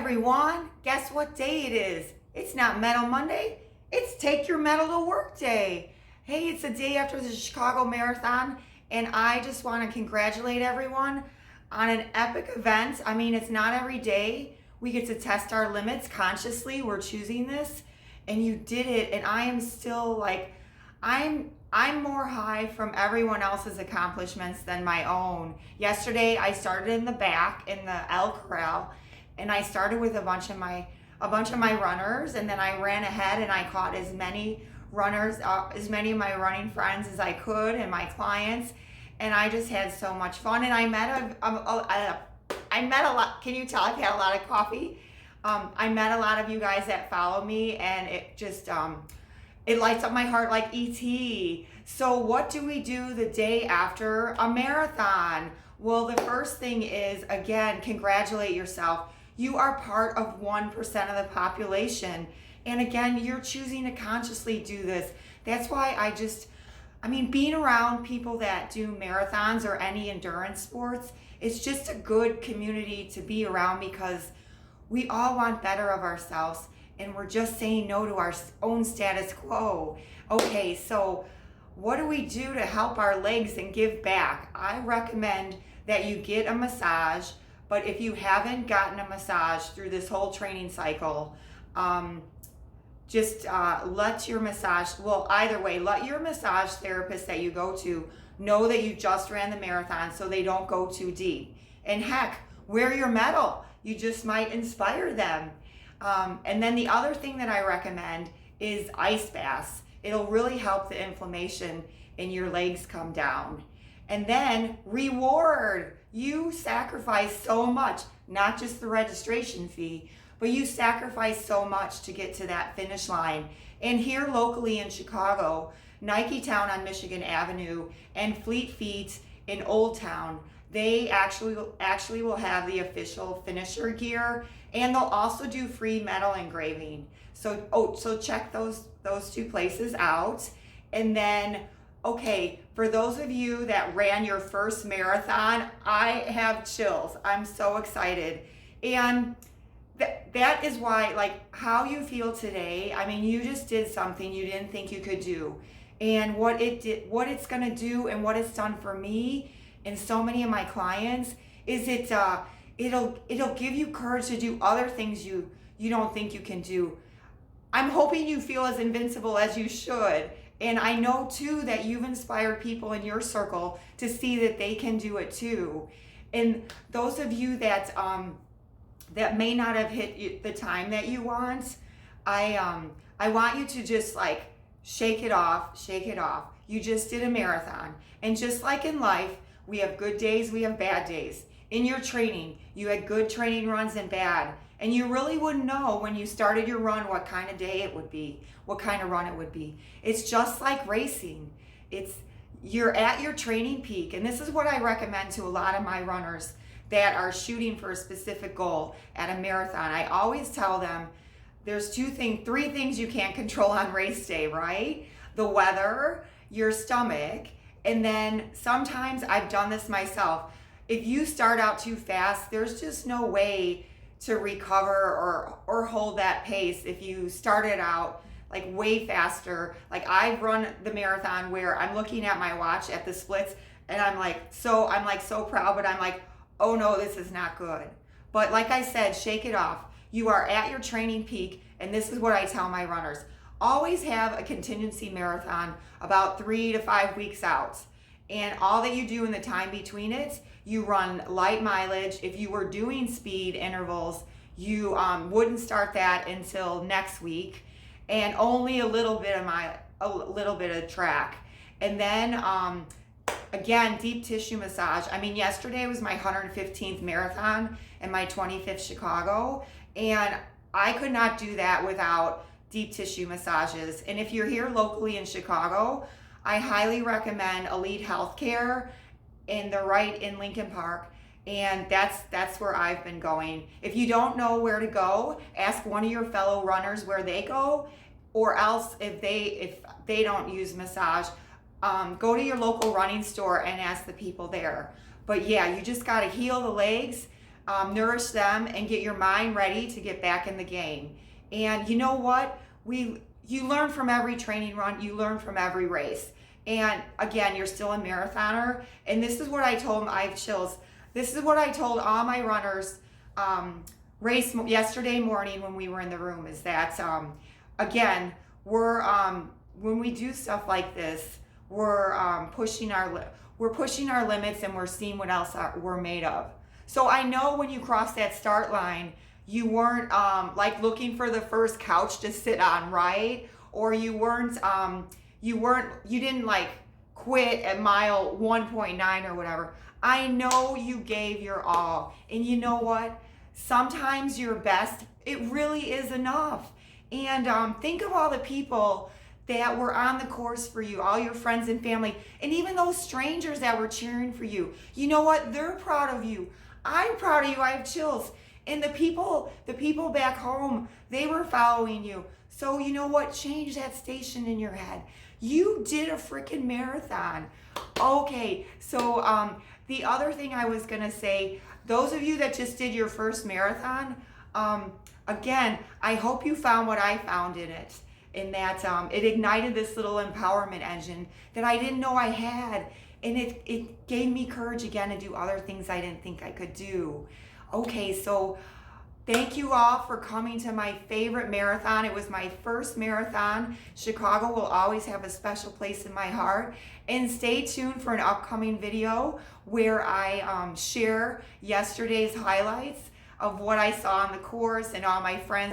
everyone, guess what day it is? It's not Medal Monday, it's Take Your Medal to Work Day. Hey, it's the day after the Chicago Marathon, and I just want to congratulate everyone on an epic event. I mean, it's not every day we get to test our limits consciously. We're choosing this, and you did it, and I am still like, I'm more high from everyone else's accomplishments than my own. Yesterday, I started in the back in the L corral, and I started with a bunch of my runners, and then I ran ahead and I caught as many runners, as many of my running friends as I could and my clients, and I just had so much fun. And I met a lot. Can you tell I've had a lot of coffee? I met a lot of you guys that follow me, and it just it lights up my heart like E.P.I.C. So what do we do the day after a marathon? Well, the first thing is, again, congratulate yourself. You are part of 1% of the population. And again, you're choosing to consciously do this. That's why being around people that do marathons or any endurance sports, it's just a good community to be around, because we all want better of ourselves, and we're just saying no to our own status quo. Okay, so what do we do to help our legs and give back? I recommend that you get a massage, but if you haven't gotten a massage through this whole training cycle, let your massage therapist that you go to know that you just ran the marathon, so they don't go too deep. And heck, wear your medal. You just might inspire them. And then the other thing that I recommend is ice baths. It'll really help the inflammation in your legs come down. And then reward. You sacrifice so much, not just the registration fee, but you sacrifice so much to get to that finish line. And here locally in Chicago, Nike Town on Michigan Avenue and Fleet Feet in Old Town, they actually will have the official finisher gear, and they'll also do free medal engraving. So check those two places out. And then, okay, for those of you that ran your first marathon, I have chills. I'm so excited. And that is why, like, how you feel today, I mean, you just did something you didn't think you could do. And what it's gonna do and what it's done for me and so many of my clients is it'll give you courage to do other things you don't think you can do. I'm hoping you feel as invincible as you should. And I know too that you've inspired people in your circle to see that they can do it too. And those of you that may not have hit the time that you want, I want you to just like shake it off. You just did a marathon. And just like in life, we have good days, we have bad days. In your training, you had good training runs and bad. And you really wouldn't know when you started your run what kind of day it would be, what kind of run it would be. It's just like racing. You're at your training peak. And this is what I recommend to a lot of my runners that are shooting for a specific goal at a marathon. I always tell them there's three things you can't control on race day, right? The weather, your stomach, and then sometimes I've done this myself. If you start out too fast, there's just no way to recover or hold that pace if you started out like way faster. Like I've run the marathon where I'm looking at my watch at the splits, and I'm so proud, but I'm like, oh no, this is not good. But like I said, shake it off. You are at your training peak, and this is what I tell my runners. Always have a contingency marathon about 3 to 5 weeks out. And all that you do in the time between it, you run light mileage. If you were doing speed intervals, you wouldn't start that until next week, and only a little bit of track. And then again, deep tissue massage. I mean, yesterday was my 115th marathon and my 25th Chicago, and I could not do that without deep tissue massages. And if you're here locally in Chicago, I highly recommend Elite Healthcare in Lincoln Park, and that's where I've been going. If you don't know where to go, ask one of your fellow runners where they go, or else if they don't use massage, go to your local running store and ask the people there. But yeah, you just got to heal the legs. nourish them, and get your mind ready to get back in the game. And you know what? You learn from every training run, you learn from every race. And again, you're still a marathoner. And this is what I told them, I have chills. This is what I told all my runners race yesterday morning when we were in the room, is that again, we're when we do stuff like this, we're pushing our limits, and we're seeing what else we're made of. So I know when you cross that start line, you weren't like looking for the first couch to sit on, right? Or you didn't like quit at mile 1.9 or whatever. I know you gave your all. And you know what? Sometimes your best, it really is enough. And think of all the people that were on the course for you, all your friends and family, and even those strangers that were cheering for you. You know what? They're proud of you. I'm proud of you. I have chills. And the people back home, they were following you. So you know what? Change that station in your head. You did a freaking marathon. Okay, so the other thing I was gonna say, those of you that just did your first marathon, again, I hope you found what I found in it, in that it ignited this little empowerment engine that I didn't know I had. And it gave me courage again to do other things I didn't think I could do. Okay, so thank you all for coming to my favorite marathon. It was my first marathon. Chicago will always have a special place in my heart. And stay tuned for an upcoming video where I share yesterday's highlights of what I saw on the course and all my friends.